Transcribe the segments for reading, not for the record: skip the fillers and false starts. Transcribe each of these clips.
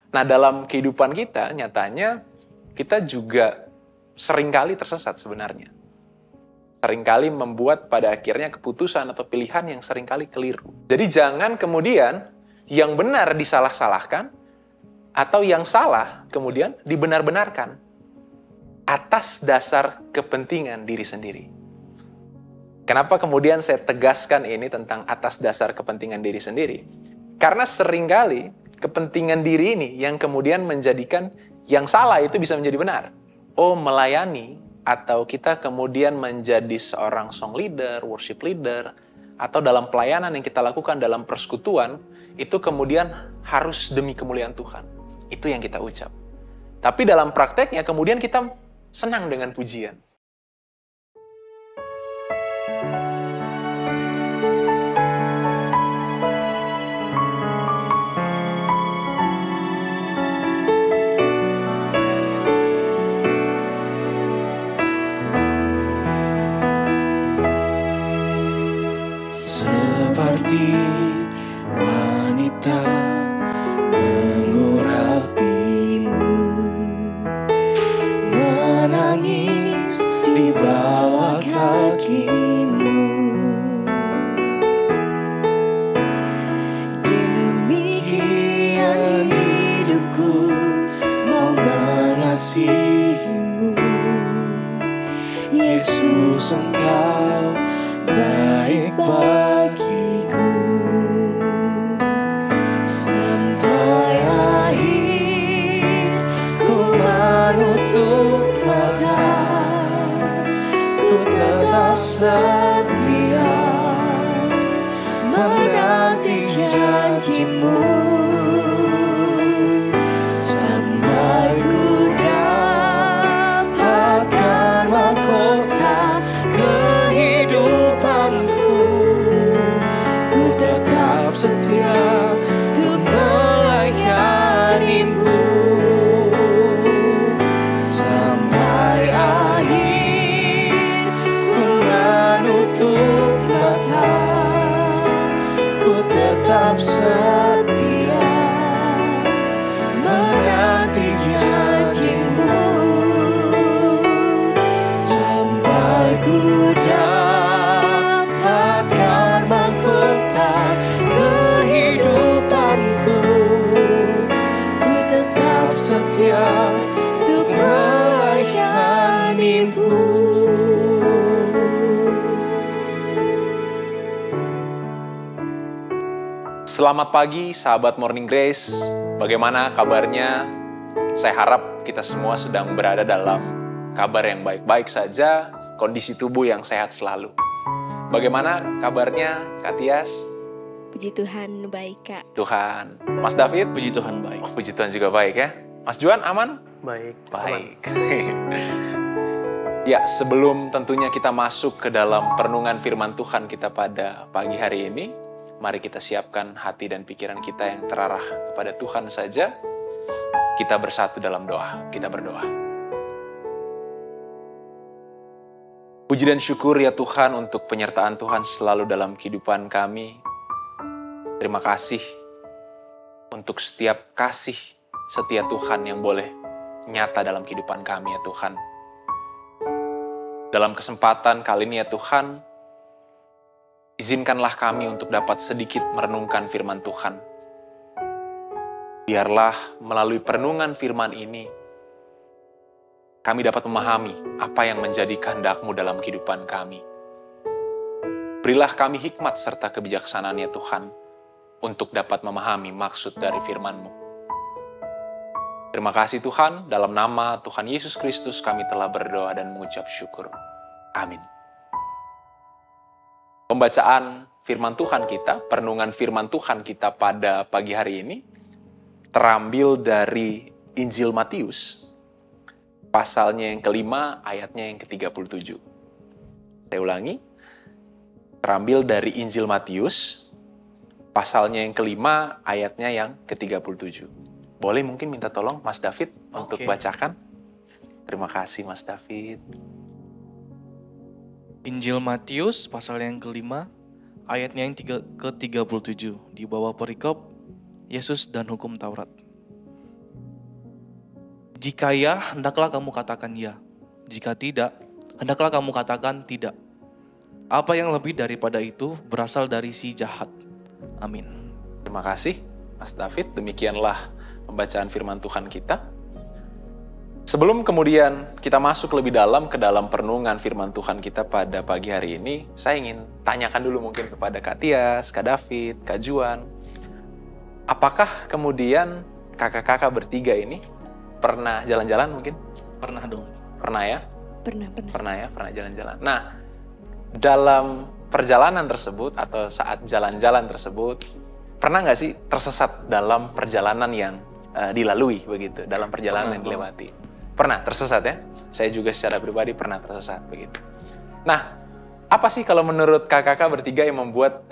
Nah, dalam kehidupan kita, nyatanya kita juga seringkali tersesat sebenarnya. Seringkali membuat pada akhirnya keputusan atau pilihan yang seringkali keliru. Jadi jangan kemudian yang benar disalah-salahkan, atau yang salah kemudian dibenar-benarkan atas dasar kepentingan diri sendiri. Kenapa kemudian saya tegaskan ini tentang atas dasar kepentingan diri sendiri? Karena seringkali kepentingan diri ini yang kemudian menjadikan yang salah itu bisa menjadi benar. Oh, melayani, atau kita kemudian menjadi seorang song leader, worship leader, atau dalam pelayanan yang kita lakukan dalam persekutuan, itu kemudian harus demi kemuliaan Tuhan. Itu yang kita ucap. Tapi dalam prakteknya kemudian kita senang dengan pujian. Seperti wanita mengurapimu, menangis di bawah kakimu. Demikian hidupku mau mengasihimu, Yesus, Engkau baik bagiku. Sampai akhir ku menutup mata, ku tetap setia menanti janjimu. Sampai ku dapatkan mahkota kehidupanku, ku tetap setia untuk melayanimu. Sampai akhir ku menutup mata, ku tetap setia menanti janjimu. Sampai ku dapatkan mahkota kehidupanku, ku tetap setia untuk melayanimu. Selamat pagi sahabat Morning Grace, bagaimana kabarnya? Saya harap kita semua sedang berada dalam kabar yang baik-baik saja, kondisi tubuh yang sehat selalu. Bagaimana kabarnya Kak Tias? Puji Tuhan, baik Kak. Tuhan. Mas David? Puji Tuhan baik. Oh, puji Tuhan juga baik ya. Mas Juan aman? Baik. Baik. Ya, sebelum tentunya kita masuk ke dalam perenungan firman Tuhan kita pada pagi hari ini, mari kita siapkan hati dan pikiran kita yang terarah kepada Tuhan saja. Kita bersatu dalam doa, kita berdoa. Puji dan syukur ya Tuhan untuk penyertaan Tuhan selalu dalam kehidupan kami. Terima kasih untuk setiap kasih setia Tuhan yang boleh nyata dalam kehidupan kami ya Tuhan. Dalam kesempatan kali ini ya Tuhan, izinkanlah kami untuk dapat sedikit merenungkan firman Tuhan. Biarlah melalui perenungan firman ini, kami dapat memahami apa yang menjadi kehendak-Mu dalam kehidupan kami. Berilah kami hikmat serta kebijaksanaan ya Tuhan, untuk dapat memahami maksud dari firman-Mu. Terima kasih Tuhan, dalam nama Tuhan Yesus Kristus kami telah berdoa dan mengucap syukur. Amin. Pembacaan firman Tuhan kita, perenungan firman Tuhan kita pada pagi hari ini, terambil dari Injil Matius, pasalnya yang kelima, ayatnya yang ke-37. Saya ulangi, terambil dari Injil Matius, pasalnya yang kelima, ayatnya yang ke-37. Boleh mungkin minta tolong Mas David untuk bacakan? Terima kasih Mas David. Injil Matius pasal yang kelima, ayatnya yang ke-37, di bawah perikop Yesus dan hukum Taurat. Jika ya, hendaklah kamu katakan ya. Jika tidak, hendaklah kamu katakan tidak. Apa yang lebih daripada itu berasal dari si jahat. Amin. Terima kasih, Mas David. Demikianlah pembacaan firman Tuhan kita. Sebelum kemudian kita masuk lebih dalam ke dalam perenungan firman Tuhan kita pada pagi hari ini, saya ingin tanyakan dulu mungkin kepada Kak Tias, Kak David, Kak Juan. Apakah kemudian kakak-kakak bertiga ini pernah jalan-jalan mungkin? Pernah dong. Pernah ya? Pernah. Pernah ya, pernah jalan-jalan. Nah, dalam perjalanan tersebut atau saat jalan-jalan tersebut, pernah nggak sih tersesat dalam perjalanan yang dilalui begitu, dalam perjalanan yang dilewati? Pernah tersesat ya? Saya juga secara pribadi pernah tersesat begitu. Nah, apa sih kalau menurut kakak-kakak bertiga yang membuat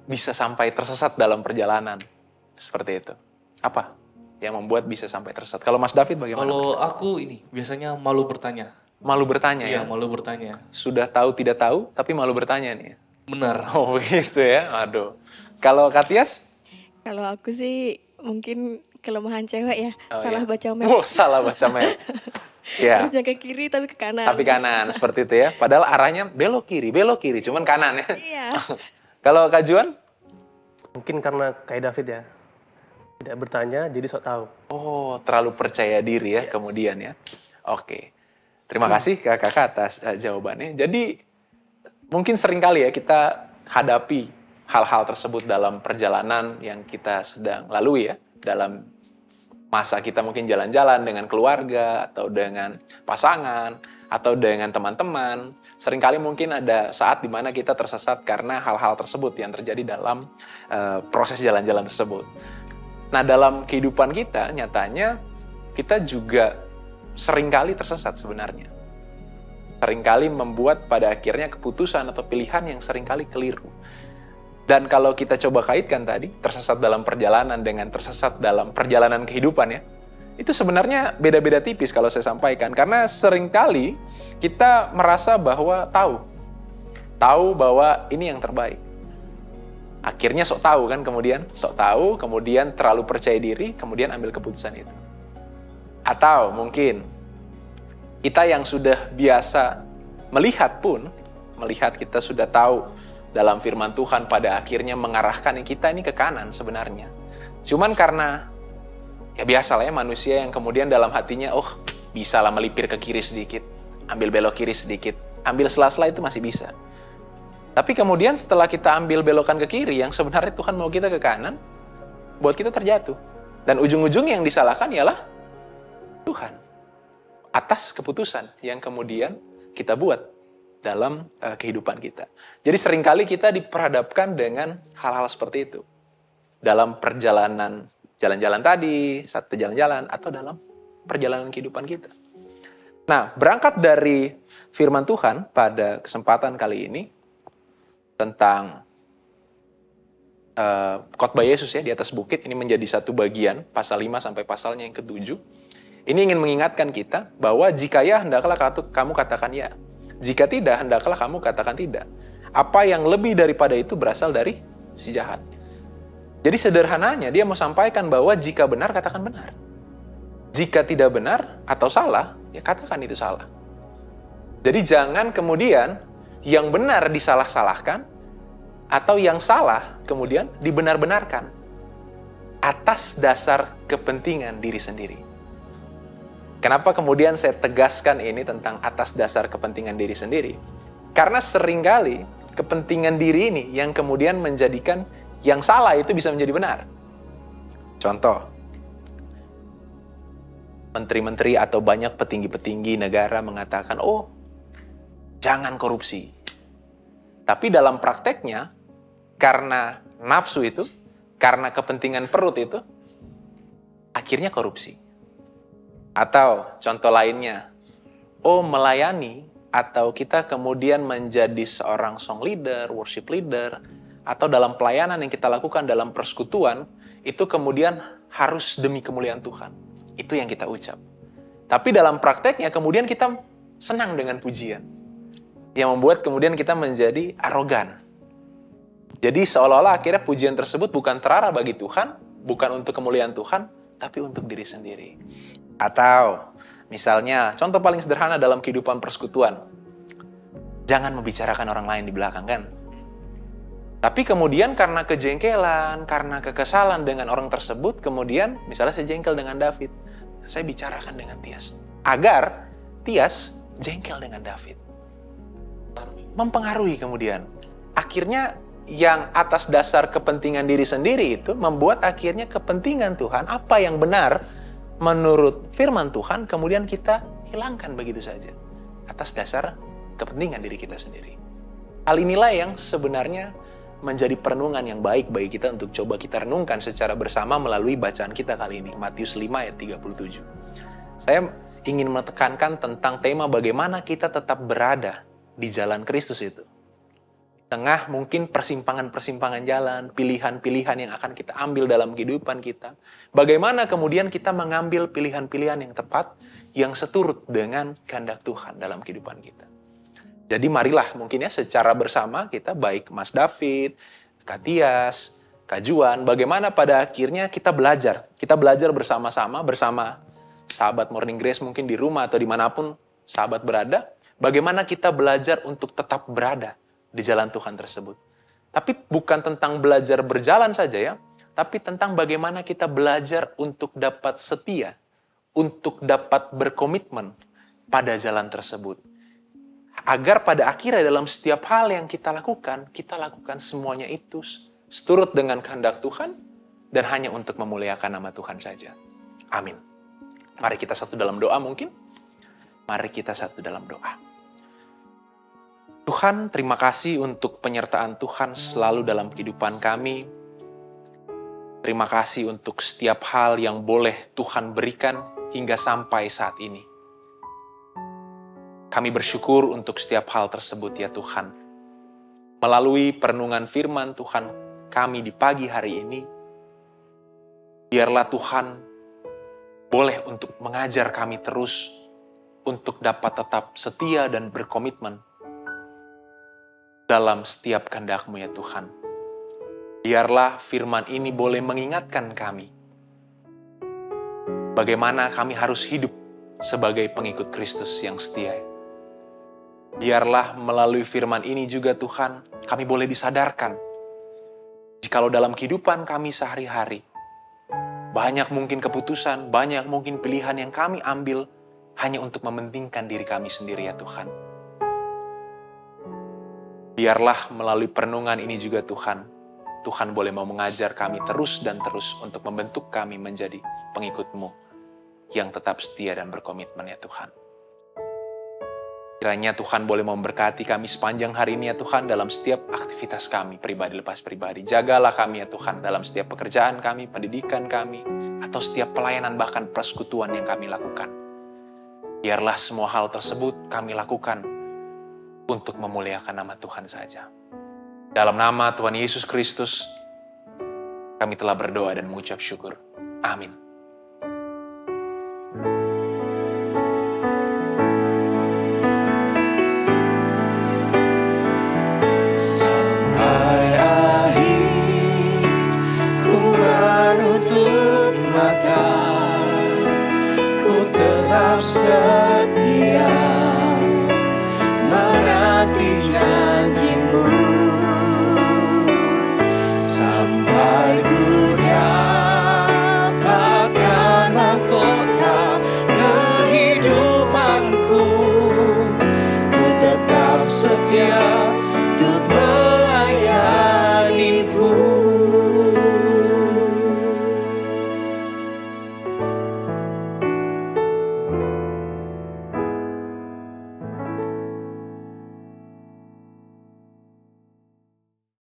bisa sampai tersesat dalam perjalanan seperti itu? Apa yang membuat bisa sampai tersesat? Kalau Mas David bagaimana? Kalau aku ini biasanya malu bertanya. Malu bertanya ya? Iya, malu bertanya. Sudah tahu tidak tahu, tapi malu bertanya nih. Benar. Oh begitu ya, aduh. Kalau Kak Tias? Kalau aku sih mungkin kelemahan cewek ya, salah iya. baca map. Oh, salah baca map. Ya. Harusnya ke kiri tapi ke kanan. Tapi kanan, seperti itu ya. Padahal arahnya belok kiri, cuman kanan ya. Iya. Kalau Kak Juan? Mungkin karena kayak David ya, tidak bertanya jadi sok tahu. Oh, terlalu percaya diri ya kemudian ya. Oke. Terima kasih kakak atas jawabannya. Jadi mungkin seringkali ya kita hadapi hal-hal tersebut dalam perjalanan yang kita sedang lalui ya. Dalam masa kita mungkin jalan-jalan dengan keluarga atau dengan pasangan atau dengan teman-teman. Seringkali mungkin ada saat di mana kita tersesat karena hal-hal tersebut yang terjadi dalam proses jalan-jalan tersebut. Nah, dalam kehidupan kita nyatanya kita juga seringkali tersesat sebenarnya. Seringkali membuat pada akhirnya keputusan atau pilihan yang seringkali keliru. Dan kalau kita coba kaitkan tadi, tersesat dalam perjalanan dengan tersesat dalam perjalanan kehidupan ya, itu sebenarnya beda-beda tipis kalau saya sampaikan. Karena seringkali kita merasa bahwa tahu bahwa ini yang terbaik. Akhirnya sok tahu kan kemudian terlalu percaya diri, kemudian ambil keputusan itu. Atau mungkin kita yang sudah biasa melihat kita sudah tahu dalam firman Tuhan pada akhirnya mengarahkan kita ini ke kanan sebenarnya. Cuman karena ya biasalah ya manusia yang kemudian dalam hatinya, oh bisa lah melipir ke kiri sedikit, ambil belok kiri sedikit, ambil sela-sela itu masih bisa. Tapi kemudian setelah kita ambil belokan ke kiri yang sebenarnya Tuhan mau kita ke kanan, buat kita terjatuh. Dan ujung-ujungnya yang disalahkan ialah Tuhan atas keputusan yang kemudian kita buat dalam kehidupan kita. Jadi seringkali kita diperhadapkan dengan hal-hal seperti itu. Dalam perjalanan jalan-jalan tadi, saat jalan-jalan, atau dalam perjalanan kehidupan kita. Nah, berangkat dari firman Tuhan pada kesempatan kali ini, tentang khotbah Yesus ya di atas bukit, ini menjadi satu bagian, pasal 5 sampai pasalnya yang ke-7. Ini ingin mengingatkan kita bahwa jika ya, hendaklah kamu katakan ya. Jika tidak, hendaklah kamu katakan tidak. Apa yang lebih daripada itu berasal dari si jahat. Jadi sederhananya dia mau sampaikan bahwa jika benar, katakan benar. Jika tidak benar atau salah, ya katakan itu salah. Jadi jangan kemudian yang benar disalah-salahkan, atau yang salah kemudian dibenar-benarkan atas dasar kepentingan diri sendiri. Kenapa kemudian saya tegaskan ini tentang atas dasar kepentingan diri sendiri? Karena seringkali kepentingan diri ini yang kemudian menjadikan yang salah itu bisa menjadi benar. Contoh, menteri-menteri atau banyak petinggi-petinggi negara mengatakan, oh, jangan korupsi. Tapi dalam prakteknya, karena nafsu itu, karena kepentingan perut itu, akhirnya korupsi. Atau contoh lainnya, oh melayani, atau kita kemudian menjadi seorang song leader, worship leader, atau dalam pelayanan yang kita lakukan dalam persekutuan, itu kemudian harus demi kemuliaan Tuhan. Itu yang kita ucap. Tapi dalam prakteknya kemudian kita senang dengan pujian. Yang membuat kemudian kita menjadi arogan. Jadi seolah-olah akhirnya pujian tersebut bukan terarah bagi Tuhan, bukan untuk kemuliaan Tuhan, tapi untuk diri sendiri. Atau misalnya, contoh paling sederhana dalam kehidupan persekutuan. Jangan membicarakan orang lain di belakang, kan? Tapi kemudian karena kejengkelan, karena kekesalan dengan orang tersebut, kemudian misalnya saya jengkel dengan David, saya bicarakan dengan Tias. Agar Tias jengkel dengan David. Mempengaruhi kemudian. Akhirnya yang atas dasar kepentingan diri sendiri itu membuat akhirnya kepentingan Tuhan, apa yang benar menurut firman Tuhan, kemudian kita hilangkan begitu saja. Atas dasar kepentingan diri kita sendiri. Hal inilah yang sebenarnya menjadi perenungan yang baik bagi kita untuk coba kita renungkan secara bersama melalui bacaan kita kali ini. Matius 5 ayat 37. Saya ingin menekankan tentang tema bagaimana kita tetap berada di jalan Kristus itu. Tengah mungkin persimpangan-persimpangan jalan, pilihan-pilihan yang akan kita ambil dalam kehidupan kita. Bagaimana kemudian kita mengambil pilihan-pilihan yang tepat, yang seturut dengan kehendak Tuhan dalam kehidupan kita. Jadi marilah mungkin ya secara bersama kita, baik Mas David, Kak Tias, Kak Juan, bagaimana pada akhirnya kita belajar. Kita belajar bersama-sama, bersama sahabat Morning Grace mungkin di rumah atau dimanapun sahabat berada. Bagaimana kita belajar untuk tetap berada di jalan Tuhan tersebut. Tapi bukan tentang belajar berjalan saja ya, tapi tentang bagaimana kita belajar untuk dapat setia, untuk dapat berkomitmen pada jalan tersebut. Agar pada akhirnya dalam setiap hal yang kita lakukan semuanya itu seturut dengan kehendak Tuhan dan hanya untuk memuliakan nama Tuhan saja. Amin. Mari kita satu dalam doa mungkin. Mari kita satu dalam doa. Tuhan, terima kasih untuk penyertaan Tuhan selalu dalam kehidupan kami. Terima kasih untuk setiap hal yang boleh Tuhan berikan hingga sampai saat ini. Kami bersyukur untuk setiap hal tersebut ya Tuhan. Melalui perenungan firman Tuhan kami di pagi hari ini, biarlah Tuhan boleh untuk mengajar kami terus untuk dapat tetap setia dan berkomitmen dalam setiap kehendak-Mu ya Tuhan. Biarlah firman ini boleh mengingatkan kami bagaimana kami harus hidup sebagai pengikut Kristus yang setia. Biarlah melalui firman ini juga Tuhan, kami boleh disadarkan. Jikalau dalam kehidupan kami sehari-hari, banyak mungkin keputusan, banyak mungkin pilihan yang kami ambil hanya untuk mementingkan diri kami sendiri ya Tuhan. Biarlah melalui perenungan ini juga Tuhan, Tuhan boleh mau mengajar kami terus dan terus untuk membentuk kami menjadi pengikut-Mu yang tetap setia dan berkomitmen ya Tuhan. Kiranya Tuhan boleh memberkati kami sepanjang hari ini ya Tuhan dalam setiap aktivitas kami, pribadi lepas pribadi. Jagalah kami ya Tuhan dalam setiap pekerjaan kami, pendidikan kami, atau setiap pelayanan bahkan persekutuan yang kami lakukan. Biarlah semua hal tersebut kami lakukan untuk memuliakan nama Tuhan saja. Dalam nama Tuhan Yesus Kristus, kami telah berdoa dan mengucap syukur. Amin. Setia menanti janji-Mu sampai ku dapatkan mahkota kehidupanku. Ku tetap setia